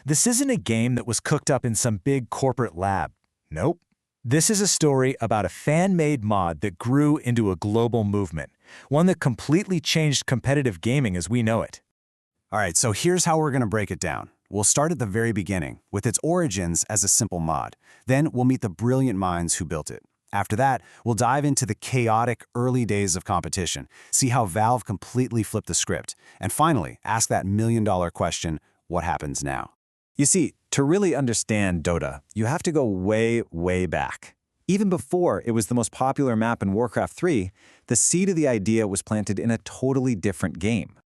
This isn't a game that was cooked up in some big corporate lab. Nope. This is a story about a fan-made mod that grew into a global movement, one that completely changed competitive gaming as we know it. All right, so here's how we're going to break it down. We'll start at the very beginning, with its origins as a simple mod. Then we'll meet the brilliant minds who built it. After that, we'll dive into the chaotic early days of competition, see how Valve completely flipped the script, and finally, ask that million-dollar question, what happens now? You see, to really understand DotA, you have to go way, way back. Even before it was the most popular map in Warcraft 3, the seed of the idea was planted in a totally different game.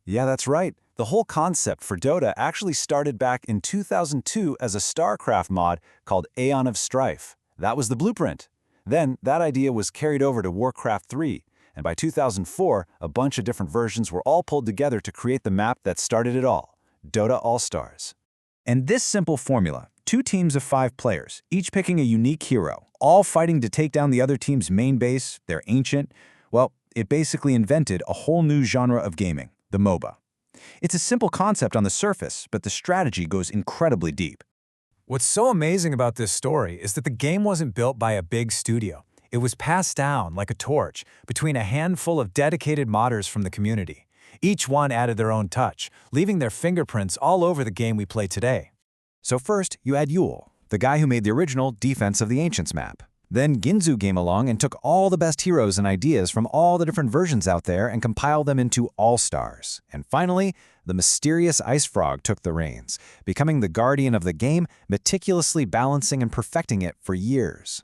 Yeah, that's right. The whole concept for DotA actually started back in 2002 as a StarCraft mod called Aeon of Strife. That was the blueprint. Then, that idea was carried over to Warcraft 3, and by 2004, a bunch of different versions were all pulled together to create the map that started it all, DotA Allstars. And this simple formula, 2 teams of 5 players, each picking a unique hero, all fighting to take down the other team's main base, their ancient, well, it basically invented a whole new genre of gaming, the MOBA. It's a simple concept on the surface, but the strategy goes incredibly deep. What's so amazing about this story is that the game wasn't built by a big studio. It was passed down like a torch between a handful of dedicated modders from the community. Each one added their own touch, leaving their fingerprints all over the game we play today. So first, you had Yule, the guy who made the original Defense of the Ancients map. Then Guinsoo came along and took all the best heroes and ideas from all the different versions out there and compiled them into Allstars. And finally, the mysterious IceFrog took the reins, becoming the guardian of the game, meticulously balancing and perfecting it for years.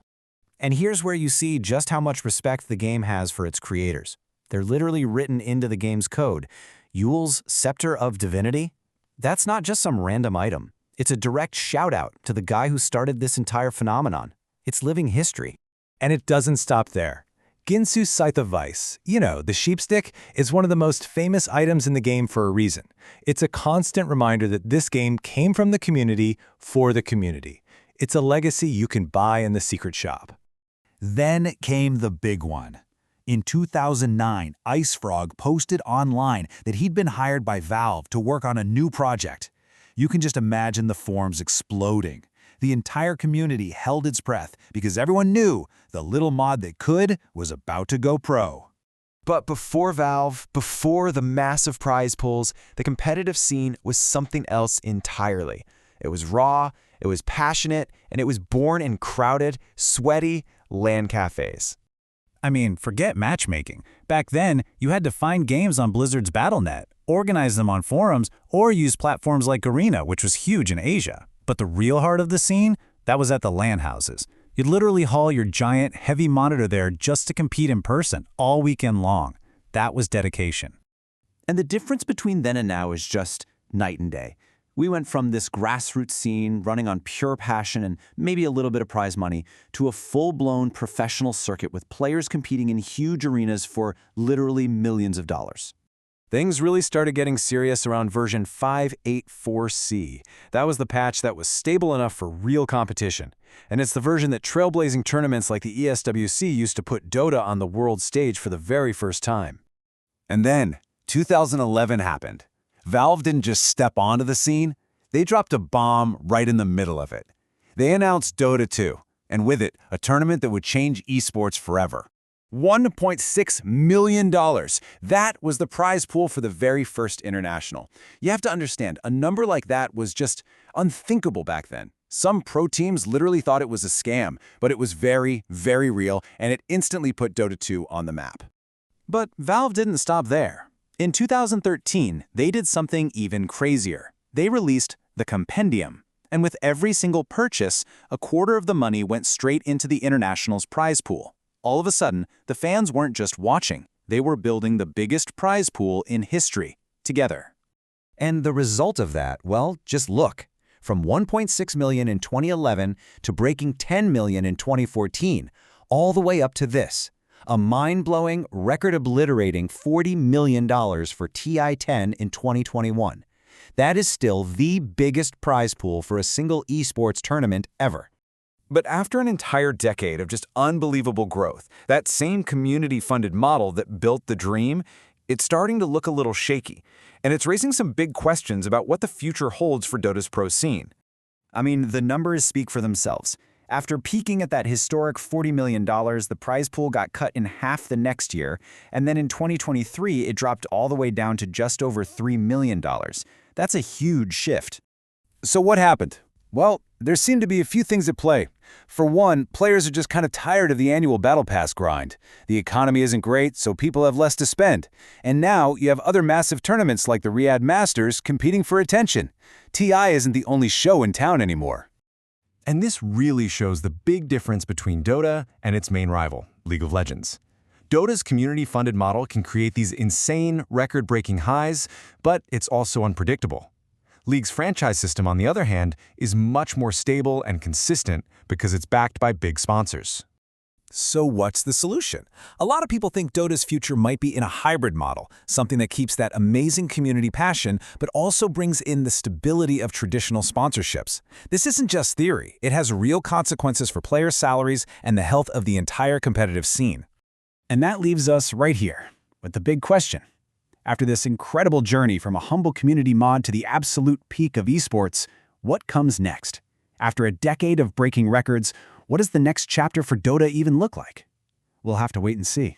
And here's where you see just how much respect the game has for its creators. They're literally written into the game's code. Yule's Scepter of Divinity? That's not just some random item. It's a direct shout-out to the guy who started this entire phenomenon. It's living history. And it doesn't stop there. Guinsoo's Scythe of Vice, you know, the sheepstick, is one of the most famous items in the game for a reason. It's a constant reminder that this game came from the community for the community. It's a legacy you can buy in the secret shop. Then came the big one. In 2009, IceFrog posted online that he'd been hired by Valve to work on a new project. You can just imagine the forums exploding. The entire community held its breath because everyone knew the little mod that could was about to go pro. But before Valve, before the massive prize pools, the competitive scene was something else entirely. It was raw, it was passionate, and it was born in crowded, sweaty LAN cafes. I mean, forget matchmaking. Back then, you had to find games on Blizzard's BattleNet, organize them on forums, or use platforms like Garena, which was huge in Asia. But the real heart of the scene, that was at the LAN houses. You'd literally haul your giant, heavy monitor there just to compete in person, all weekend long. That was dedication. And the difference between then and now is just night and day. We went from this grassroots scene running on pure passion and maybe a little bit of prize money to a full-blown professional circuit with players competing in huge arenas for literally millions of dollars. Things really started getting serious around version 5.8.4c. That was the patch that was stable enough for real competition. And it's the version that trailblazing tournaments like the ESWC used to put DotA on the world stage for the very first time. And then, 2011 happened. Valve didn't just step onto the scene, they dropped a bomb right in the middle of it. They announced DotA 2, and with it, a tournament that would change esports forever. $1.6 million. That was the prize pool for the very first international. You have to understand, a number like that was just unthinkable back then. Some pro teams literally thought it was a scam, but it was very, very real, and it instantly put DotA 2 on the map. But Valve didn't stop there. In 2013, they did something even crazier. They released the Compendium, and with every single purchase, a quarter of the money went straight into the International's prize pool. All of a sudden, the fans weren't just watching, they were building the biggest prize pool in history, together. And the result of that, well, just look. From 1.6 million in 2011 to breaking 10 million in 2014, all the way up to this. A mind-blowing, record-obliterating $40 million for TI-10 in 2021. That is still the biggest prize pool for a single esports tournament ever. But after an entire decade of just unbelievable growth, that same community-funded model that built the dream It's starting to look a little shaky, and it's raising some big questions about what the future holds for Dota's pro scene. I mean, the numbers speak for themselves. After peaking at that historic $40 million, the prize pool got cut in half the next year, and then in 2023 it dropped all the way down to just over $3 million. That's a huge shift. So what happened? Well, there seem to be a few things at play. For one, players are just kind of tired of the annual Battle Pass grind. The economy isn't great, so people have less to spend. And now you have other massive tournaments like the Riyadh Masters competing for attention. TI isn't the only show in town anymore. And this really shows the big difference between Dota and its main rival, League of Legends. Dota's community-funded model can create these insane, record-breaking highs, but it's also unpredictable. League's franchise system, on the other hand, is much more stable and consistent because it's backed by big sponsors. So what's the solution? A lot of people think Dota's future might be in a hybrid model, something that keeps that amazing community passion, but also brings in the stability of traditional sponsorships. This isn't just theory. It has real consequences for player salaries and the health of the entire competitive scene. And that leaves us right here with the big question. After this incredible journey from a humble community mod to the absolute peak of esports, what comes next? After a decade of breaking records, what does the next chapter for Dota even look like? We'll have to wait and see.